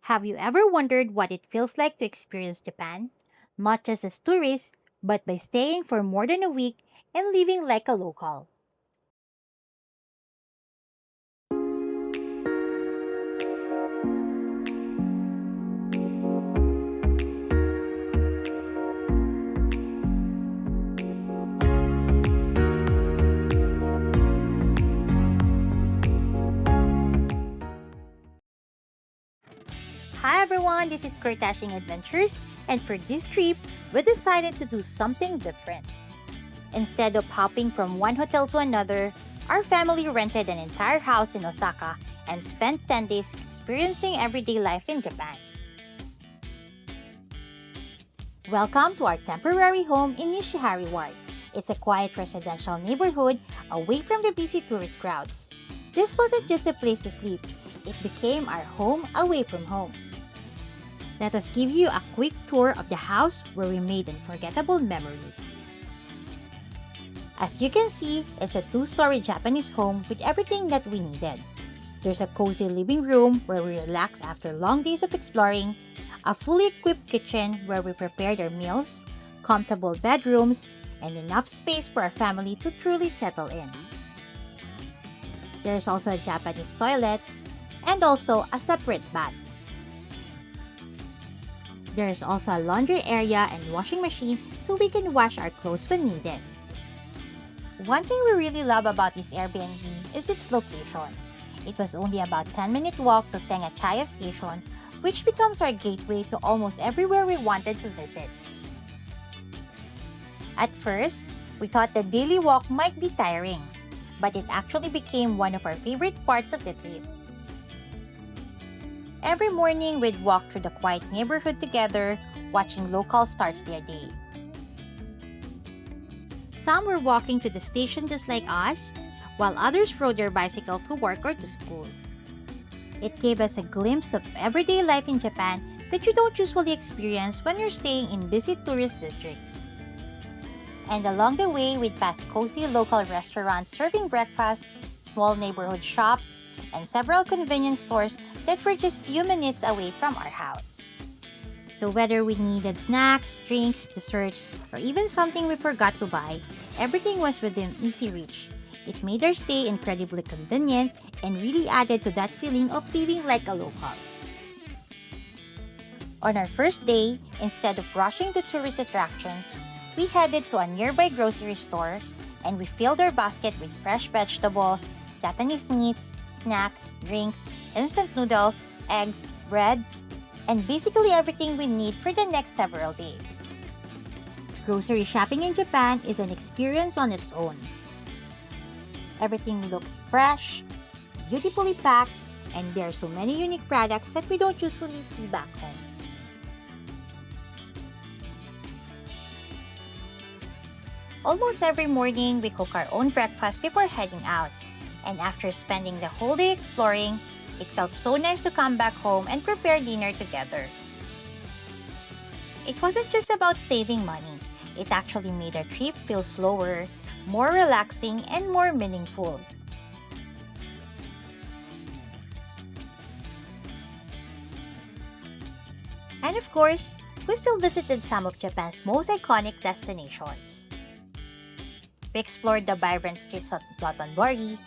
Have you ever wondered what it feels like to experience Japan? Not just as tourists, but by staying for more than a week and living like a local. Hi everyone, this is Kurtashing Adventures, and for this trip, we decided to do something different. Instead of hopping from one hotel to another, our family rented an entire house in Osaka and spent 10 days experiencing everyday life in Japan. Welcome to our temporary home in Nishinari Ward. It's a quiet residential neighborhood away from the busy tourist crowds. This wasn't just a place to sleep, it became our home away from home. Let us give you a quick tour of the house where we made unforgettable memories. As you can see, it's a two-story Japanese home with everything that we needed. There's a cozy living room where we relax after long days of exploring, a fully equipped kitchen where we prepared our meals, comfortable bedrooms, and enough space for our family to truly settle in. There's also a Japanese toilet and also a separate bath. There's also a laundry area and washing machine so we can wash our clothes when needed. One thing we really love about this Airbnb is its location. It was only about 10-minute walk to Tengachaya Station, which becomes our gateway to almost everywhere we wanted to visit. At first, we thought the daily walk might be tiring, but it actually became one of our favorite parts of the trip. Every morning, we'd walk through the quiet neighborhood together, watching locals start their day. Some were walking to the station just like us, while others rode their bicycle to work or to school. It gave us a glimpse of everyday life in Japan that you don't usually experience when you're staying in busy tourist districts. And along the way, we'd pass cozy local restaurants serving breakfast, small neighborhood shops, and several convenience stores that were just few minutes away from our house. So whether we needed snacks, drinks, desserts, or even something we forgot to buy, everything was within easy reach. It made our stay incredibly convenient and really added to that feeling of living like a local. On our first day, instead of rushing to tourist attractions, we headed to a nearby grocery store and we filled our basket with fresh vegetables, Japanese meats, snacks, drinks, instant noodles, eggs, bread, and basically everything we need for the next several days. Grocery shopping in Japan is an experience on its own. Everything looks fresh, beautifully packed, and there are so many unique products that we don't usually see back home. Almost every morning, we cook our own breakfast before heading out. And after spending the whole day exploring, it felt so nice to come back home and prepare dinner together. It wasn't just about saving money. It actually made our trip feel slower, more relaxing, and more meaningful. And of course, we still visited some of Japan's most iconic destinations. We explored the vibrant streets of Dotonbori,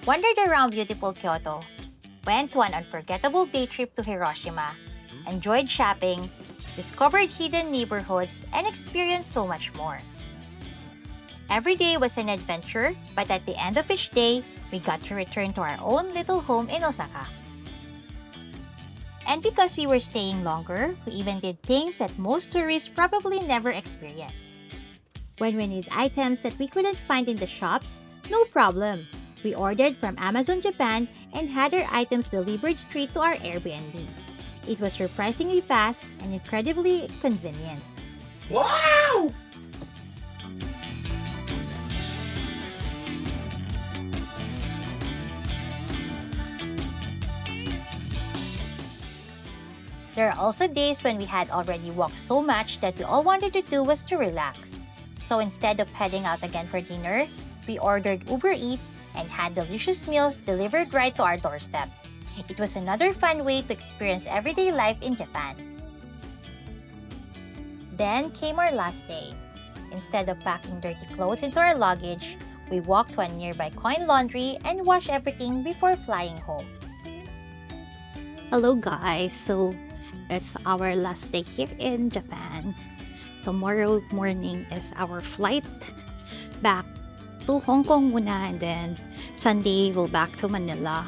wandered around beautiful Kyoto, went to an unforgettable day trip to Hiroshima, enjoyed shopping, discovered hidden neighborhoods, and experienced so much more. Every day was an adventure, but at the end of each day, we got to return to our own little home in Osaka. And because we were staying longer, we even did things that most tourists probably never experience. When we need items that we couldn't find in the shops, no problem. We ordered from Amazon Japan and had our items delivered straight to our Airbnb. It was surprisingly fast and incredibly convenient. Wow! There are also days when we had already walked so much that we all wanted to do was to relax. So instead of heading out again for dinner, we ordered Uber Eats and had delicious meals delivered right to our doorstep. It was another fun way to experience everyday life in Japan. Then came our last day. Instead of packing dirty clothes into our luggage, we walked to a nearby coin laundry and washed everything before flying home. Hello guys, so it's our last day here in Japan. Tomorrow morning is our flight back to Hong Kong muna, and then Sunday we'll back to Manila.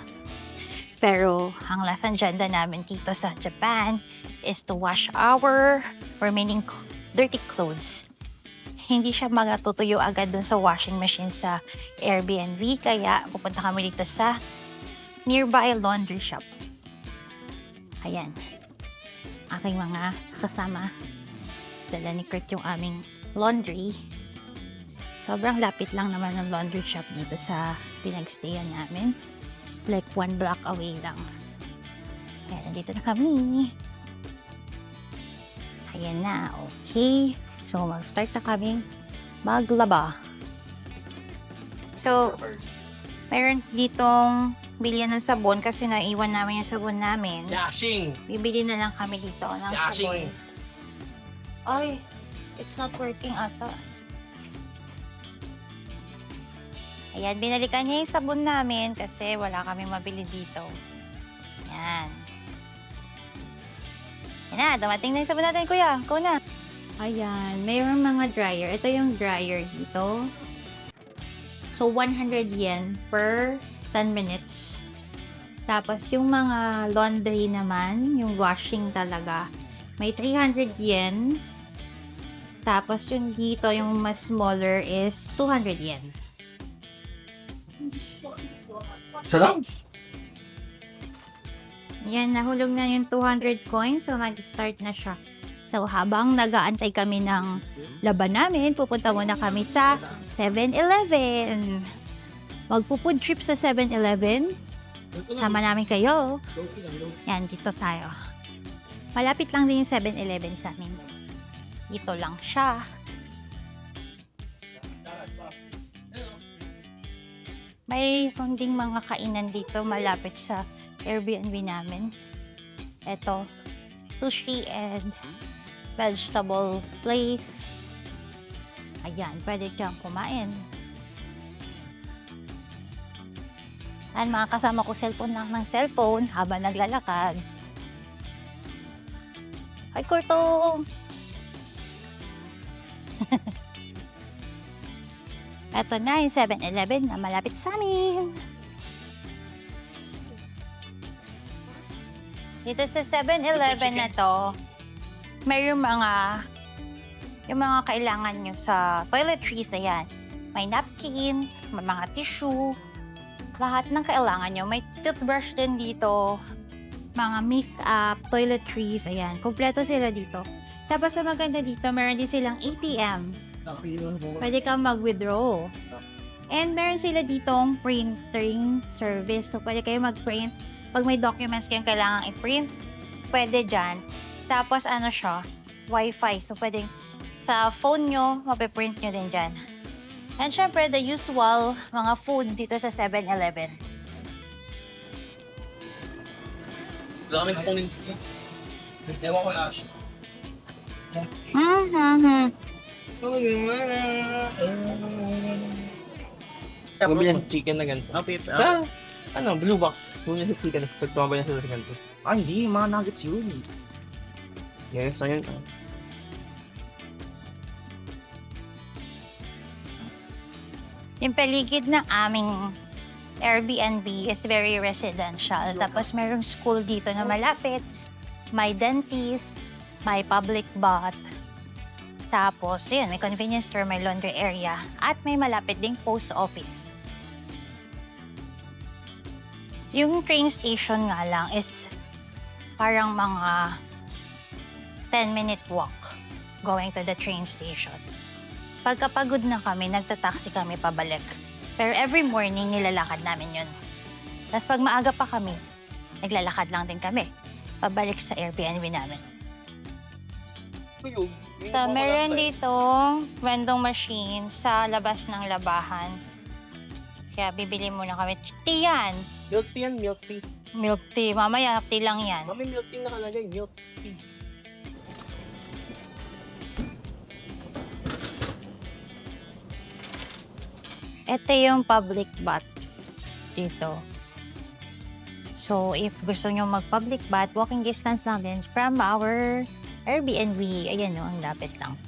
Pero ang last agenda namin dito sa Japan is to wash our remaining dirty clothes. Hindi siya magatutuyo agad dun sa washing machine sa Airbnb, kaya pupunta kami dito sa nearby laundry shop. Ayan, aking mga kasama. Dala ni Kurt yung aming laundry. Sobrang lapit lang naman ng laundry shop dito sa pinagstayan namin. Like 1 block away lang. Kaya nandito na kami. Ayan na, okay. So, mag-start na kami maglaba. So, mayroon ditong bilihan ng sabon kasi naiwan namin yung sabon namin. Jashing! Bibili na lang kami dito ng sabon. Ay, it's not working ata. Ayan, binalikan niya yung sabon namin kasi wala kami mabili dito. Ayan. Ayan na, dumating na yung sabon natin, kuya. Ikaw na. Ayan, mayroong mga dryer. Ito yung dryer dito. So, 100 yen per 10 minutes. Tapos, yung mga laundry naman, yung washing talaga, may 300 yen. Tapos, yung dito, yung mas smaller is 200 yen. Sarap! Yan, nahulog na yung 200 coins. So, mag-start na siya. So, habang nag-aantay kami ng laban namin, pupunta muna kami sa 7-Eleven. Magpo-food trip sa 7-Eleven. Sama namin kayo. Yan, dito tayo. Malapit lang din yung 7-Eleven sa amin. Dito lang siya. May ding mga kainan dito malapit sa Airbnb namin. Ito, sushi and vegetable place. Ayan, pwede dyan kumain. Ayan, mga kasama ko cellphone lang ng cellphone habang naglalakad. Hi, Kurto! Ito na yung 7-Eleven na malapit sa amin. Dito sa 7-Eleven na to, may yung mga kailangan nyo sa toiletries, ayan. May napkin, may mga tissue, lahat ng kailangan nyo. May toothbrush din dito, mga makeup, toiletries, ayan. Kompleto sila dito. Tapos sa maganda dito, meron din silang ATM. Pwede kang mag-withdraw. And meron sila ditong printing service. So, pwede kayo mag-print. Pag may documents kayong kailangan i-print, pwede dyan. Tapos ano siya, Wi-Fi. So, pwedeng sa phone nyo, mapiprint nyo din dyan. And syempre, the usual mga food dito sa 7-Eleven. Daming kunin. Ewan ko Ash. Bumili ng chicken na ganito. Sa, blue box. Bumili ng chicken, tapos nagtumabay na sila sa ganito. Ah, hindi. Mga nuggets yun. Yes, ayun. Yung paligid ng aming Airbnb is very residential. Tapos merong school dito na malapit. May dentist, may public bath. Tapos, yun, may convenience store, may laundry area. At may malapit ding post office. Yung train station nga lang is parang mga 10-minute walk going to the train station. Pagkapagod na kami, nagtataksi kami pabalik. Pero every morning, nilalakad namin yun. Tapos pag maaga pa kami, naglalakad lang din kami. Pabalik sa Airbnb namin. So, meron dito vending machine sa labas ng labahan. Kaya bibili muna kami. Tea yan. Milk tea yan, milk tea. Milk tea. Mamaya, tea lang yan. Mami, milk tea nakalagay. Milk tea. Ito yung public bath dito. So, if gusto nyo mag-public bath, walking distance lang din from our Airbnb. Ayan o, ang lapis lang.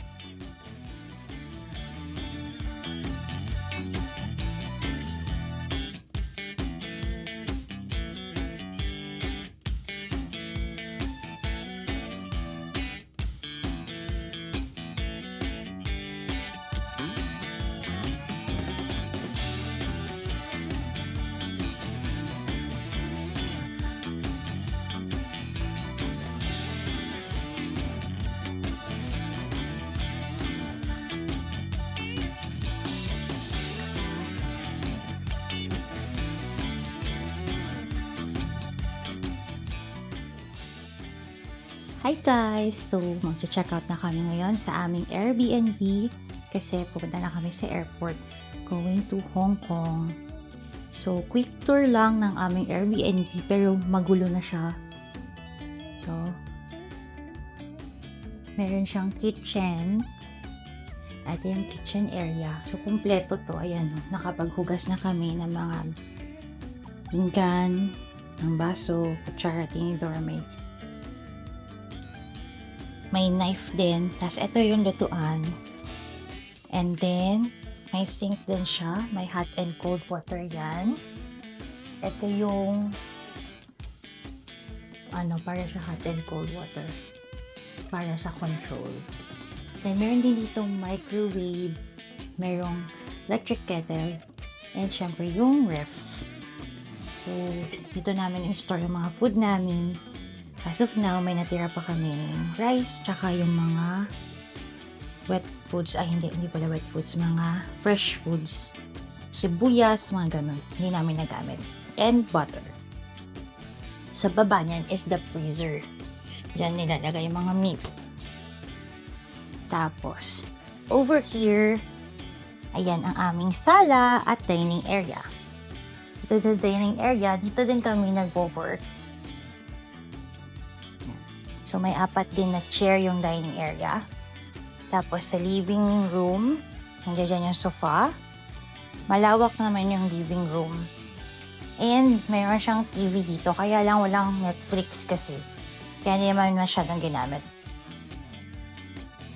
Hi guys! So, mag-check out na kami ngayon sa aming Airbnb kasi pupunta na kami sa airport going to Hong Kong. So, quick tour lang ng aming Airbnb pero magulo na siya. So, meron siyang kitchen. Ito yung kitchen area. So, kumpleto to. Ayan, nakapaghugas na kami ng mga pinggan, ng baso, kutsara, tinidor, may knife din. Tapos, ito yung lutuan. And then, may sink din siya. May hot and cold water yan. Ito yung para sa hot and cold water. Para sa control. Then, meron din ditong microwave. Merong electric kettle. And, syempre, yung ref. So, dito namin in-store yung mga food namin. As of now, may natira pa kaming rice, tsaka yung mga wet foods. Hindi pala wet foods. Mga fresh foods. Sibuyas, mga ganun. Hindi namin nagamit. And butter. Sa baba niyan is the freezer. Diyan nilalagay yung mga meat. Tapos, over here, ayan ang aming sala at dining area. Ito the dining area. Dito din kami nag-work. So, may 4 din na chair yung dining area. Tapos, sa living room, nandiyan dyan yung sofa. Malawak naman yung living room. And, mayroon siyang TV dito. Kaya lang walang Netflix kasi. Kaya hindi naman masyadong ginamit.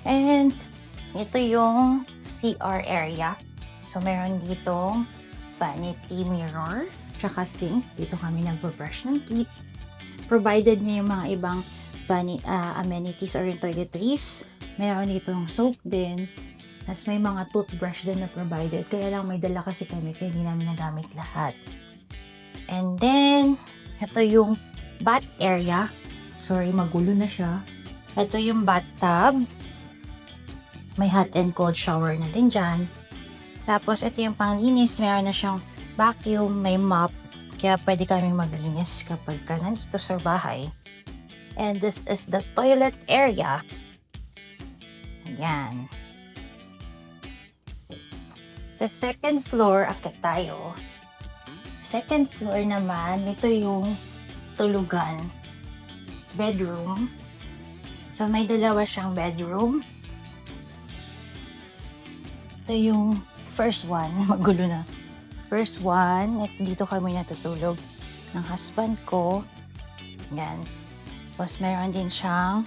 And, ito yung CR area. So, meron ditong vanity mirror. Tsaka sink. Dito kami nagpo-brush ng teeth. Provided niya yung mga ibang amenities or toiletries. Meron ditong soap din. Tapos may mga toothbrush din na provided. Kaya lang may dala kasi kami kaya hindi namin nagamit lahat. And then, ito yung bath area. Sorry, magulo na siya. Ito yung bathtub. May hot and cold shower na din dyan. Tapos, ito yung panglinis. Meron na siyang vacuum, may mop. Kaya pwede kaming maglinis kapag ka nandito sa bahay. And this is the toilet area. Ayan. Sa second floor, akit tayo. Second floor naman, ito yung tulugan. Bedroom. So, may dalawa siyang bedroom. Ito yung first one. Magulo na. First one, dito kami natutulog ng husband ko. Ayan. Tapos, meron din siyang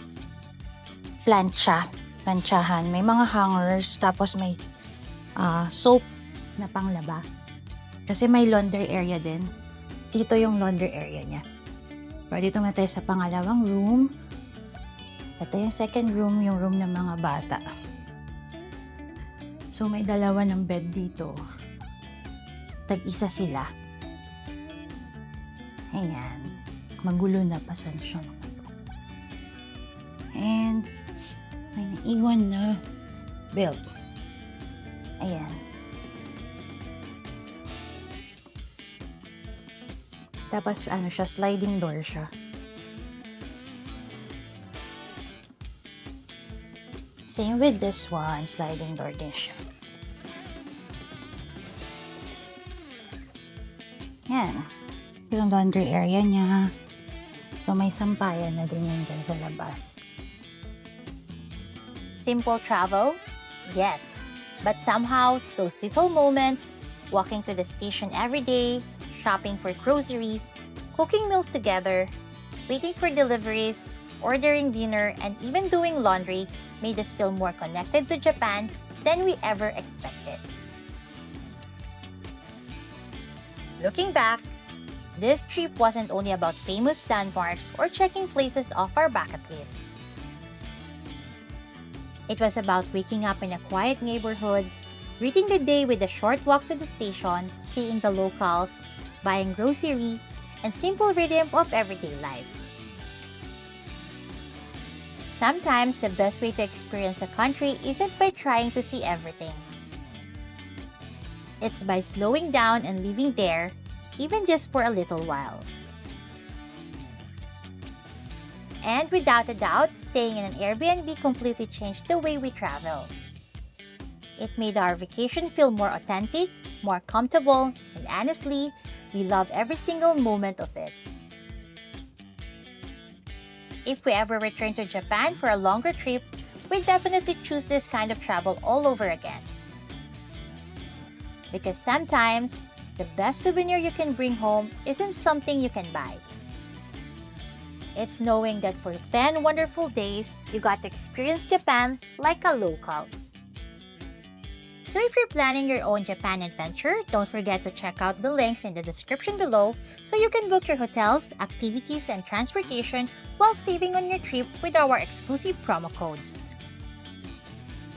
planchahan. May mga hangers. Tapos, may soap na panglaba. Kasi may laundry area din. Dito yung laundry area niya. Pero dito na tayo sa pangalawang room. Ito yung second room, yung room ng mga bata. So, may dalawa ng bed dito. Tag-isa sila. Ayan. Magulo na, pasensya na. And, may naiwan na belt. Ayan. Tapos, siya, sliding door siya. Same with this one, sliding door din siya. Yan. yung laundry area niya. So may sampayan na din yun dyan sa labas. Simple travel? Yes. But somehow, those little moments, walking to the station every day, shopping for groceries, cooking meals together, waiting for deliveries, ordering dinner, and even doing laundry made us feel more connected to Japan than we ever expected. Looking back, this trip wasn't only about famous landmarks or checking places off our bucket list. It was about waking up in a quiet neighborhood, greeting the day with a short walk to the station, seeing the locals, buying grocery, and simple rhythm of everyday life. Sometimes the best way to experience a country isn't by trying to see everything. It's by slowing down and living there, even just for a little while. And without a doubt, staying in an Airbnb completely changed the way we travel. It made our vacation feel more authentic, more comfortable, and honestly, we love every single moment of it. If we ever return to Japan for a longer trip, we'd definitely choose this kind of travel all over again. Because sometimes, the best souvenir you can bring home isn't something you can buy. It's knowing that for 10 wonderful days, you got to experience Japan like a local. So if you're planning your own Japan adventure, don't forget to check out the links in the description below so you can book your hotels, activities, and transportation while saving on your trip with our exclusive promo codes.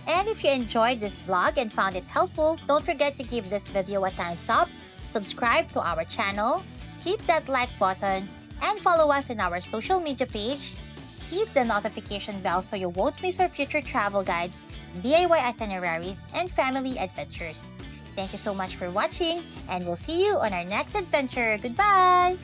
And if you enjoyed this vlog and found it helpful, don't forget to give this video a thumbs up, subscribe to our channel, hit that like button, and follow us on our social media page. Hit the notification bell so you won't miss our future travel guides, DIY itineraries, and family adventures. Thank you so much for watching, and we'll see you on our next adventure. Goodbye!